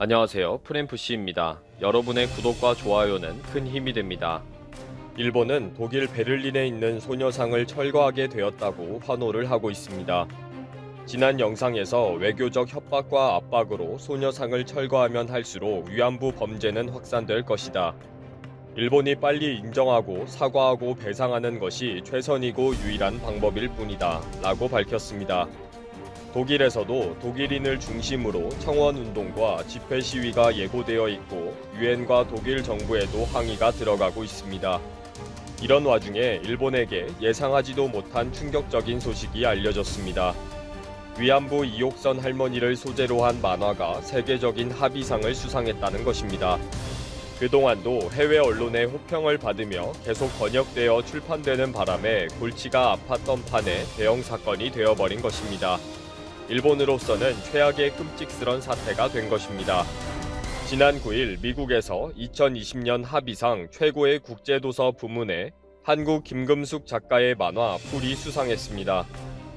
안녕하세요. 프램프씨입니다. 여러분의 구독과 좋아요는 큰 힘이 됩니다. 일본은 독일 베를린에 있는 소녀상을 철거하게 되었다고 환호를 하고 있습니다. 지난 영상에서 외교적 협박과 압박으로 소녀상을 철거하면 할수록 위안부 범죄는 확산될 것이다. 일본이 빨리 인정하고 사과하고 배상하는 것이 최선이고 유일한 방법일 뿐이다. 라고 밝혔습니다. 독일에서도 독일인을 중심으로 청원운동과 집회 시위가 예고되어 있고 유엔과 독일 정부에도 항의가 들어가고 있습니다. 이런 와중에 일본에게 예상하지도 못한 충격적인 소식이 알려졌습니다. 위안부 이옥선 할머니를 소재로 한 만화가 세계적인 합의상을 수상했다는 것입니다. 그동안도 해외 언론의 호평을 받으며 계속 번역되어 출판되는 바람에 골치가 아팠던 판에 대형 사건이 되어버린 것입니다. 일본으로서는 최악의 끔찍스런 사태가 된 것입니다. 지난 9일 미국에서 2020년 합의상 최고의 국제도서 부문에 한국 김금숙 작가의 만화 풀이 수상했습니다.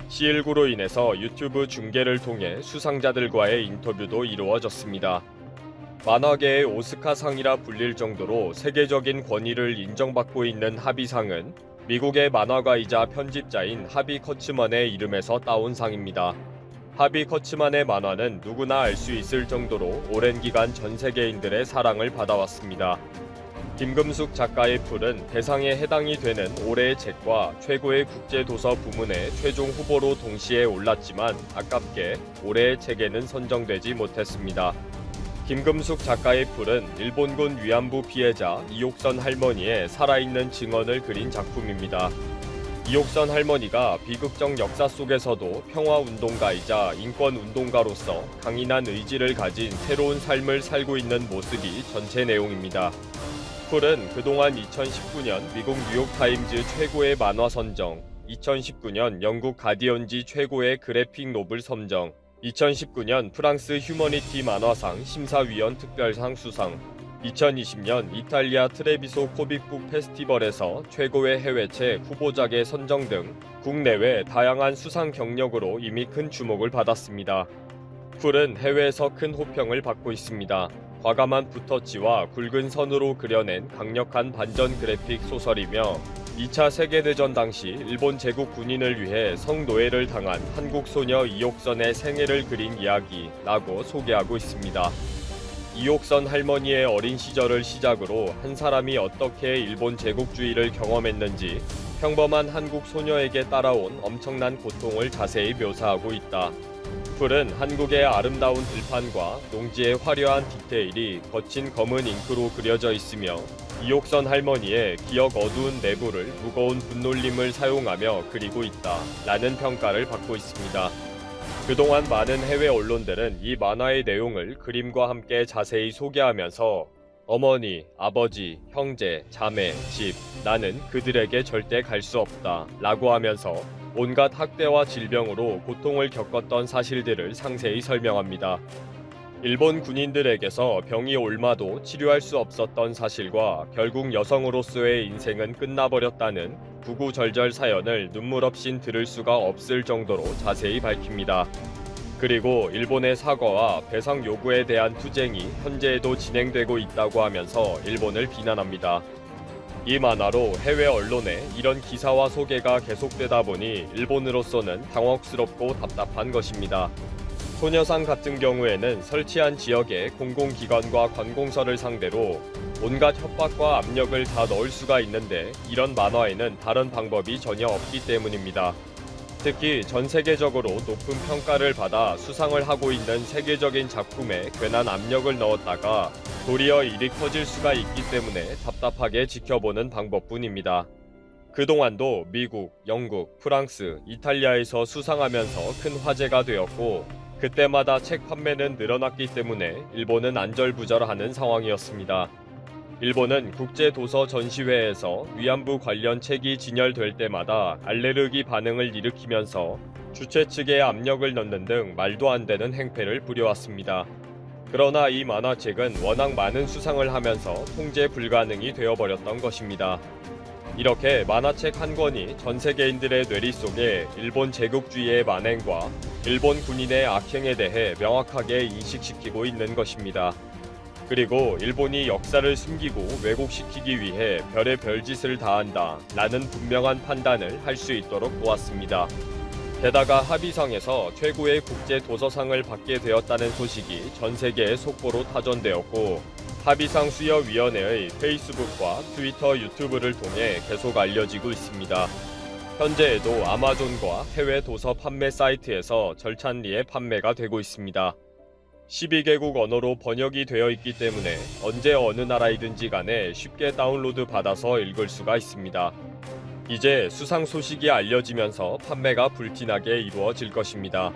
C19로 인해서 유튜브 중계를 통해 수상자들과의 인터뷰도 이루어졌습니다. 만화계의 오스카상이라 불릴 정도로 세계적인 권위를 인정받고 있는 합의상은 미국의 만화가이자 편집자인 하비 커츠먼의 이름에서 따온 상입니다. 하비 커츠만의 만화는 누구나 알 수 있을 정도로 오랜 기간 전 세계인들의 사랑을 받아왔습니다. 김금숙 작가의 풀은 대상에 해당이 되는 올해의 책과 최고의 국제도서 부문의 최종 후보로 동시에 올랐지만 아깝게 올해의 책에는 선정되지 못했습니다. 김금숙 작가의 풀은 일본군 위안부 피해자 이옥선 할머니의 살아있는 증언을 그린 작품입니다. 이옥선 할머니가 비극적 역사 속에서도 평화운동가이자 인권운동가로서 강인한 의지를 가진 새로운 삶을 살고 있는 모습이 전체 내용입니다. 풀은 그동안 2019년 미국 뉴욕타임즈 최고의 만화 선정, 2019년 영국 가디언지 최고의 그래픽 노블 선정, 2019년 프랑스 휴머니티 만화상 심사위원 특별상 수상, 2020년 이탈리아 트레비소 코믹북 페스티벌에서 최고의 해외책 후보작에 선정 등 국내외 다양한 수상 경력으로 이미 큰 주목을 받았습니다. 풀은 해외에서 큰 호평을 받고 있습니다. 과감한 붓터치와 굵은 선으로 그려낸 강력한 반전 그래픽 소설이며 2차 세계대전 당시 일본 제국 군인을 위해 성노예를 당한 한국 소녀 이옥선의 생애를 그린 이야기라고 소개하고 있습니다. 이옥선 할머니의 어린 시절을 시작으로 한 사람이 어떻게 일본 제국주의를 경험했는지 평범한 한국 소녀에게 따라온 엄청난 고통을 자세히 묘사하고 있다. 풀은 한국의 아름다운 들판과 농지의 화려한 디테일이 거친 검은 잉크로 그려져 있으며 이옥선 할머니의 기억 어두운 내부를 무거운 분놀림을 사용하며 그리고 있다 라는 평가를 받고 있습니다. 그동안 많은 해외 언론들은 이 만화의 내용을 그림과 함께 자세히 소개하면서 어머니, 아버지, 형제, 자매, 집, 나는 그들에게 절대 갈 수 없다 라고 하면서 온갖 학대와 질병으로 고통을 겪었던 사실들을 상세히 설명합니다. 일본 군인들에게서 병이 옮아도 치료할 수 없었던 사실과 결국 여성으로서의 인생은 끝나버렸다는 구구절절 사연을 눈물 없인 들을 수가 없을 정도로 자세히 밝힙니다. 그리고 일본의 사과와 배상 요구에 대한 투쟁이 현재에도 진행되고 있다고 하면서 일본을 비난합니다. 이 만화로 해외 언론에 이런 기사와 소개가 계속되다 보니 일본으로서는 당혹스럽고 답답한 것입니다. 소녀상 같은 경우에는 설치한 지역의 공공기관과 관공서를 상대로 온갖 협박과 압력을 다 넣을 수가 있는데 이런 만화에는 다른 방법이 전혀 없기 때문입니다. 특히 전 세계적으로 높은 평가를 받아 수상을 하고 있는 세계적인 작품에 괜한 압력을 넣었다가 도리어 일이 커질 수가 있기 때문에 답답하게 지켜보는 방법뿐입니다. 그동안도 미국, 영국, 프랑스, 이탈리아에서 수상하면서 큰 화제가 되었고 그때마다 책 판매는 늘어났기 때문에 일본은 안절부절하는 상황이었습니다. 일본은 국제도서 전시회에서 위안부 관련 책이 진열될 때마다 알레르기 반응을 일으키면서 주최 측에 압력을 넣는 등 말도 안 되는 행패를 부려왔습니다. 그러나 이 만화책은 워낙 많은 수상을 하면서 통제 불가능이 되어버렸던 것입니다. 이렇게 만화책 한 권이 전 세계인들의 뇌리 속에 일본 제국주의의 만행과 일본 군인의 악행에 대해 명확하게 인식시키고 있는 것입니다. 그리고 일본이 역사를 숨기고 왜곡시키기 위해 별의 별짓을 다한다 라는 분명한 판단을 할 수 있도록 도왔습니다. 게다가 합의상에서 최고의 국제 도서상을 받게 되었다는 소식이 전 세계에 속보로 타전되었고, 합의상 수여위원회의 페이스북과 트위터, 유튜브를 통해 계속 알려지고 있습니다. 현재에도 아마존과 해외 도서 판매 사이트에서 절찬리에 판매가 되고 있습니다. 12개국 언어로 번역이 되어 있기 때문에 언제 어느 나라이든지 간에 쉽게 다운로드 받아서 읽을 수가 있습니다. 이제 수상 소식이 알려지면서 판매가 불티나게 이루어질 것입니다.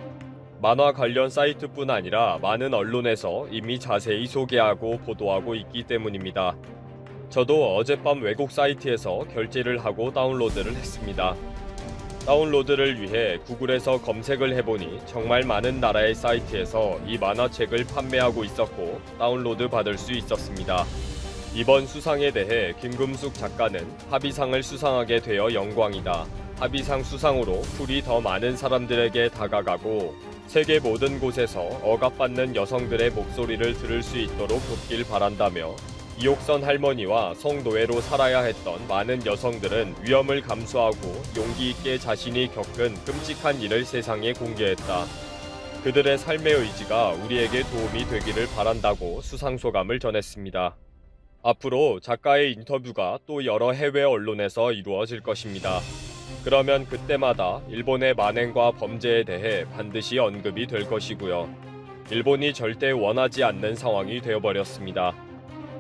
만화 관련 사이트뿐 아니라 많은 언론에서 이미 자세히 소개하고 보도하고 있기 때문입니다. 저도 어젯밤 외국 사이트에서 결제를 하고 다운로드를 했습니다. 다운로드를 위해 구글에서 검색을 해보니 정말 많은 나라의 사이트에서 이 만화책을 판매하고 있었고 다운로드 받을 수 있었습니다. 이번 수상에 대해 김금숙 작가는 합의상을 수상하게 되어 영광이다. 합의상 수상으로 풀이 더 많은 사람들에게 다가가고 세계 모든 곳에서 억압받는 여성들의 목소리를 들을 수 있도록 돕길 바란다며, 이옥선 할머니와 성노예로 살아야 했던 많은 여성들은 위험을 감수하고 용기 있게 자신이 겪은 끔찍한 일을 세상에 공개했다. 그들의 삶의 의지가 우리에게 도움이 되기를 바란다고 수상소감을 전했습니다. 앞으로 작가의 인터뷰가 또 여러 해외 언론에서 이루어질 것입니다. 그러면 그때마다 일본의 만행과 범죄에 대해 반드시 언급이 될 것이고요. 일본이 절대 원하지 않는 상황이 되어버렸습니다.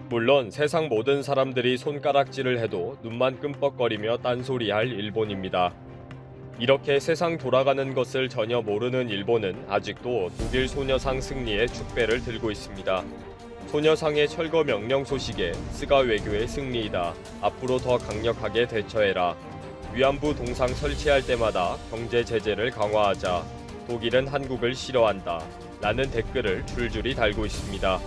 물론 세상 모든 사람들이 손가락질을 해도 눈만 끔뻑거리며 딴소리할 일본입니다. 이렇게 세상 돌아가는 것을 전혀 모르는 일본은 아직도 독일 소녀상 승리의 축배를 들고 있습니다. 소녀상의 철거 명령 소식에 스가 외교의 승리이다. 앞으로 더 강력하게 대처해라. 위안부 동상 설치할 때마다 경제 제재를 강화하자. 독일은 한국을 싫어한다. 라는 댓글을 줄줄이 달고 있습니다.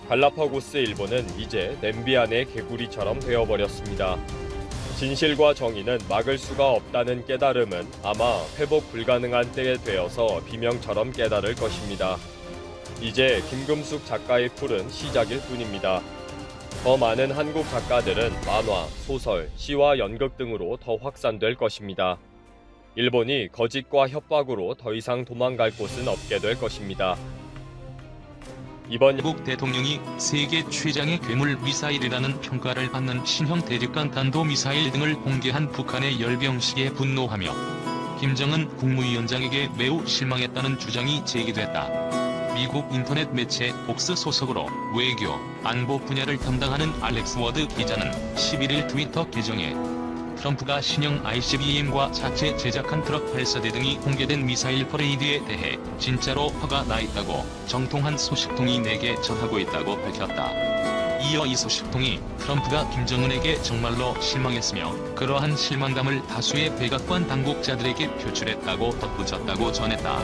갈라파고스 일본은 이제 냄비 안의 개구리처럼 되어버렸습니다. 진실과 정의는 막을 수가 없다는 깨달음은 아마 회복 불가능한 때에 되어서 비명처럼 깨달을 것입니다. 이제 김금숙 작가의 풀은 시작일 뿐입니다. 더 많은 한국 작가들은 만화, 소설, 시와 연극 등으로 더 확산될 것입니다. 일본이 거짓과 협박으로 더 이상 도망갈 곳은 없게 될 것입니다. 이번 미국 대통령이 세계 최장의 괴물 미사일이라는 평가를 받는 신형 대륙간 탄도미사일 등을 공개한 북한의 열병식에 분노하며 김정은 국무위원장에게 매우 실망했다는 주장이 제기됐다. 미국 인터넷 매체 폭스 소속으로 외교, 안보 분야를 담당하는 알렉스 워드 기자는 11일 트위터 계정에 트럼프가 신형 ICBM과 자체 제작한 트럭 발사대 등이 공개된 미사일 퍼레이드에 대해 진짜로 화가 나 있다고 정통한 소식통이 내게 전하고 있다고 밝혔다. 이어 이 소식통이 트럼프가 김정은에게 정말로 실망했으며 그러한 실망감을 다수의 백악관 당국자들에게 표출했다고 덧붙였다고 전했다.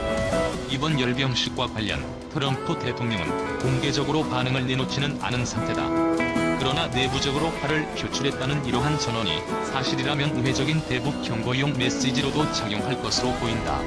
이번 열병식과 관련 트럼프 대통령은 공개적으로 반응을 내놓지는 않은 상태다. 그러나 내부적으로 화를 표출했다는 이러한 전언이 사실이라면 우회적인 대북 경고용 메시지로도 작용할 것으로 보인다.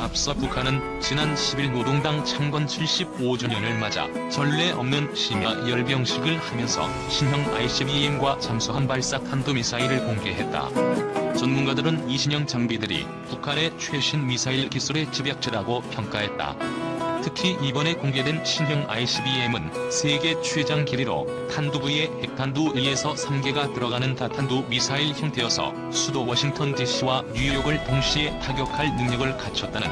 앞서 북한은 지난 10일 노동당 창건 75주년을 맞아 전례 없는 심야 열병식을 하면서 신형 ICBM과 잠수함 발사 탄도미사일을 공개했다. 전문가들은 이 신형 장비들이 북한의 최신 미사일 기술의 집약체라고 평가했다. 특히 이번에 공개된 신형 ICBM은 세계 최장 길이로 탄두부에 핵탄두 2에서 3개가 들어가는 다탄두 미사일 형태여서 수도 워싱턴 DC와 뉴욕을 동시에 타격할 능력을 갖췄다는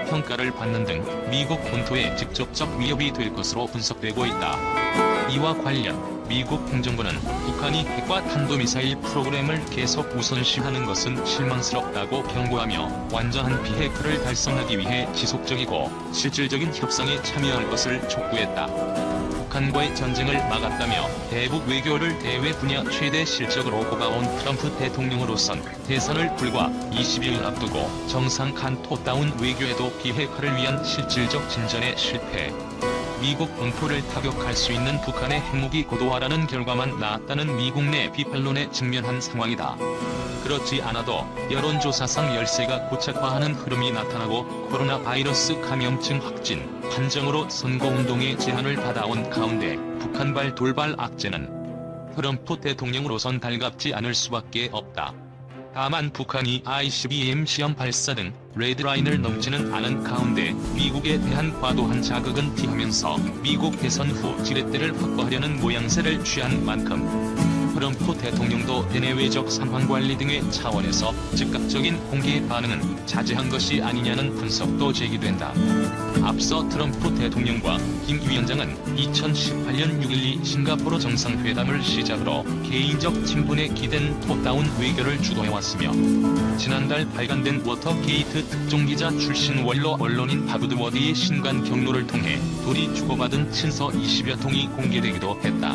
평가를 받는 등 미국 본토에 직접적 위협이 될 것으로 분석되고 있다. 이와 관련 미국 행정부는 북한이 핵과 탄도미사일 프로그램을 계속 우선시하는 것은 실망스럽다고 경고하며 완전한 비핵화를 달성하기 위해 지속적이고 실질적인 협상에 참여할 것을 촉구했다. 북한과의 전쟁을 막았다며 대북 외교를 대외 분야 최대 실적으로 꼽아온 트럼프 대통령으로선 대선을 불과 20일 앞두고 정상 간토다운 외교에도 비핵화를 위한 실질적 진전에 실패. 미국 본토를 타격할 수 있는 북한의 핵무기 고도화라는 결과만 나왔다는 미국 내 비판론에 직면한 상황이다. 그렇지 않아도 여론조사상 열세가 고착화하는 흐름이 나타나고 코로나 바이러스 감염증 확진, 판정으로 선거운동에 제한을 받아온 가운데 북한발 돌발 악재는 트럼프 대통령으로선 달갑지 않을 수밖에 없다. 다만 북한이 ICBM 시험 발사 등 레드라인을 넘지는 않은 가운데 미국에 대한 과도한 자극은 피하면서 미국 대선 후 지렛대를 확보하려는 모양새를 취한 만큼 트럼프 대통령도 대내외적 상황관리 등의 차원에서 즉각적인 공개 반응은 자제한 것이 아니냐는 분석도 제기된다. 앞서 트럼프 대통령과 김 위원장은 2018년 6.12 싱가포르 정상회담을 시작으로 개인적 친분에 기댄 톱다운 외교를 주도해왔으며 지난달 발간된 워터게이트 특종기자 출신 원로 언론인 바브드 워디의 신간 경로를 통해 둘이 주고받은 친서 20여 통이 공개되기도 했다.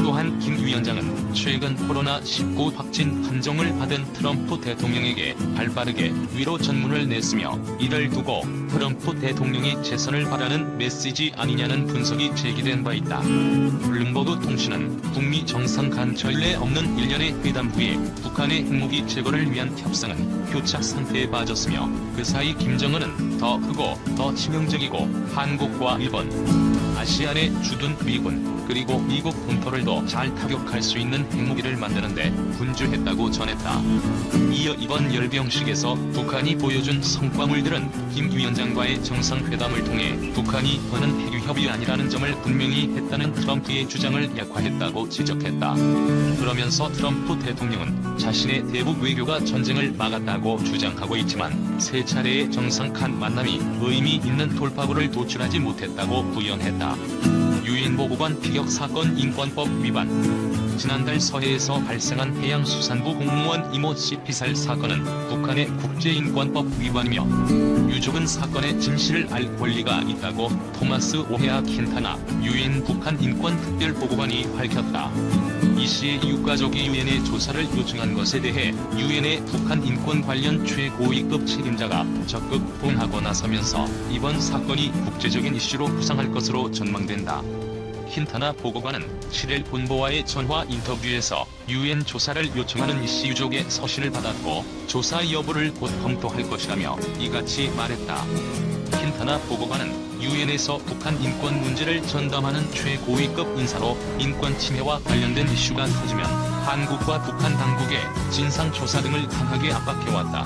또한 김 위원장은 최근 코로나19 확진 판정을 받은 트럼프 대통령에게 발빠르게 위로 전문을 냈으며 이를 두고 트럼프 대통령이 재선을 바라는 메시지 아니냐는 분석이 제기된 바 있다. 블룸버그 통신은 북미 정상 간 전례 없는 일련의 회담 후에 북한의 핵무기 제거를 위한 협상은 교착 상태에 빠졌으며 그 사이 김정은은 더 크고 더 치명적이고 한국과 일본, 아시안에 주둔 미군, 그리고 미국 본토를 더 잘 타격할 수 있는 핵무기를 만드는데 분주했다고 전했다. 이어 이번 열병식에서 북한이 보여준 성과물들은 김 위원장과의 정상회담을 통해 북한이 더는 핵유협이 아니라는 점을 분명히 했다는 트럼프의 주장을 약화했다고 지적했다. 그러면서 트럼프 대통령은 자신의 대북 외교가 전쟁을 막았다고 주장하고 있지만 세 차례의 정상 간 만남이 의미 있는 돌파구를 도출하지 못했다고 부연했다. 유엔 보고관 피격 사건 인권법 위반. 지난달 서해에서 발생한 해양수산부 공무원 이모 씨 피살 사건은 북한의 국제인권법 위반이며 유족은 사건의 진실을 알 권리가 있다고 토마스 오헤아 킨타나 유엔 북한 인권특별보고관이 밝혔다. 이 씨의 유가족이 유엔에 조사를 요청한 것에 대해 유엔의 북한 인권 관련 최고위급 책임자가 적극 응하고 나서면서 이번 사건이 국제적인 이슈로 부상할 것으로 전망된다. 킨타나 보고관은 7일 본보와의 전화 인터뷰에서 유엔 조사를 요청하는 이 씨 유족의 서신을 받았고 조사 여부를 곧 검토할 것이라며 이같이 말했다. 킨타나 보고관은 유엔에서 북한 인권 문제를 전담하는 최고위급 인사로 인권 침해와 관련된 이슈가 터지면 한국과 북한 당국의 진상조사 등을 강하게 압박해왔다.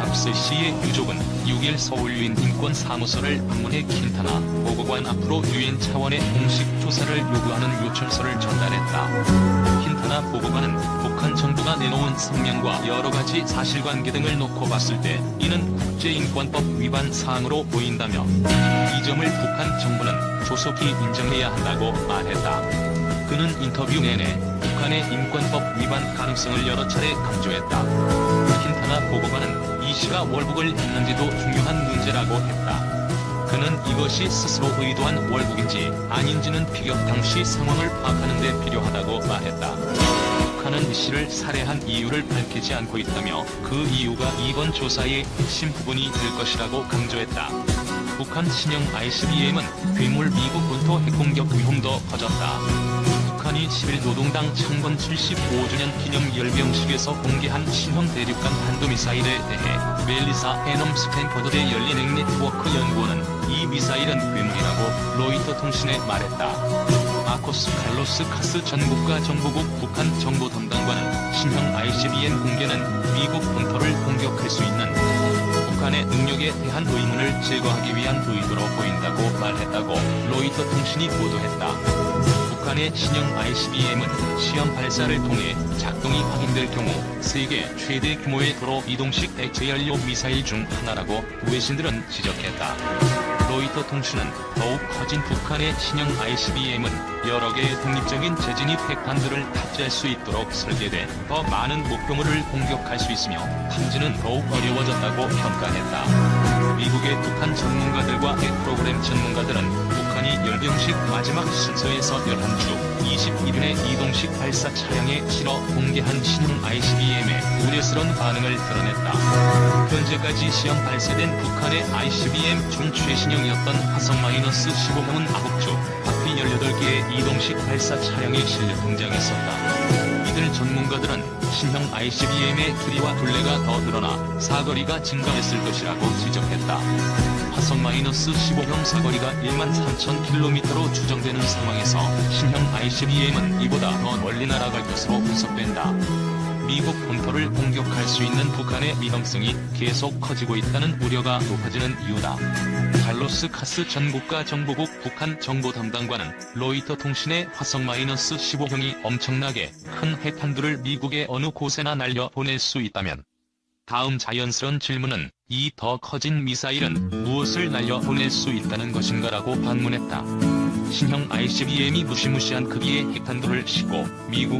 앞서 씨의 유족은 6일 서울 유엔 인권사무소를 방문해 킨타나 보고관 앞으로 유엔 차원의 공식 조사를 요구하는 요청서를 전달했다. 킨타나 보고관은 북한 정부가 내놓은 성명과 여러가지 사실관계 등을 놓고 봤을 때 이는 국제인권법 위반 사항으로 보인다며 이 점을 북한 정부는 조속히 인정해야 한다고 말했다. 그는 인터뷰 내내 북한의 인권법 위반 가능성을 여러 차례 강조했다. 킨타나 보고관은 이 씨가 월북을 했는지도 중요한 문제라고 했다. 그는 이것이 스스로 의도한 월북인지 아닌지는 피격 당시 상황을 파악하는 데 필요하다고 말했다. 북한은 이 씨를 살해한 이유를 밝히지 않고 있다며 그 이유가 이번 조사의 핵심 부분이 될 것이라고 강조했다. 북한 신형 ICBM은 괴물 미국 본토 핵공격 위험도 커졌다. 북한이 10일 노동당 창건 75주년 기념 열병식에서 공개한 신형 대륙간 탄도미사일에 대해 멜리사 해넘 스탠퍼드대 열린 핵네트워크 연구원은 이 미사일은 괴물이라고 로이터 통신에 말했다. 마코스 칼로스 카스 전 국가정보국 북한 정보 담당관은 신형 ICBM 공개는 미국 본토를 공격할 수 있는 북한의 능력에 대한 의문을 제거하기 위한 의도로 보인다고 말했다고 로이터 통신이 보도했다. 북한의 신형 ICBM은 시험 발사를 통해 작동이 확인될 경우 세계 최대 규모의 도로 이동식 대체연료 미사일 중 하나라고 외신들은 지적했다. 로이터 통신은 더욱 커진 북한의 신형 ICBM은 여러 개의 독립적인 재진입 핵탄두를 탑재할 수 있도록 설계돼 더 많은 목표물을 공격할 수 있으며 탐지는 더욱 어려워졌다고 평가했다. 미국의 북한 전문가들과 핵 프로그램 전문가들은 북한이 열병식 마지막 순서에서 11주 21일에 이동식 발사 차량에 실어 공개한 신형 ICBM의 우려스러운 반응을 드러냈다. 현재까지 시험 발사된 북한의 ICBM 중 최신형이었던 화성-15형은 9주, 바퀴 18개의 이동식 발사 차량에 실려 등장했었다. 이들 전문가들은 신형 ICBM의 길이와 둘레가 더 늘어나 사거리가 증가했을 것이라고 지적했다. 화성-15형 사거리가 13,000km로 추정되는 상황에서 신형 ICBM은 이보다 더 멀리 날아갈 것으로 분석된다. 미국 본토를 공격할 수 있는 북한의 위험성이 계속 커지고 있다는 우려가 높아지는 이유다. 칼로스 카스 전 국가정보국 북한 정보 담당관은 로이터 통신의 화성-15형이 엄청나게 큰 핵탄두를 미국의 어느 곳에나 날려 보낼 수 있다면 다음 자연스러운 질문은 이 더 커진 미사일은 무엇을 날려 보낼 수 있다는 것인가라고 반문했다. 신형 ICBM이 무시무시한 크기의 핵탄두를 싣고 미국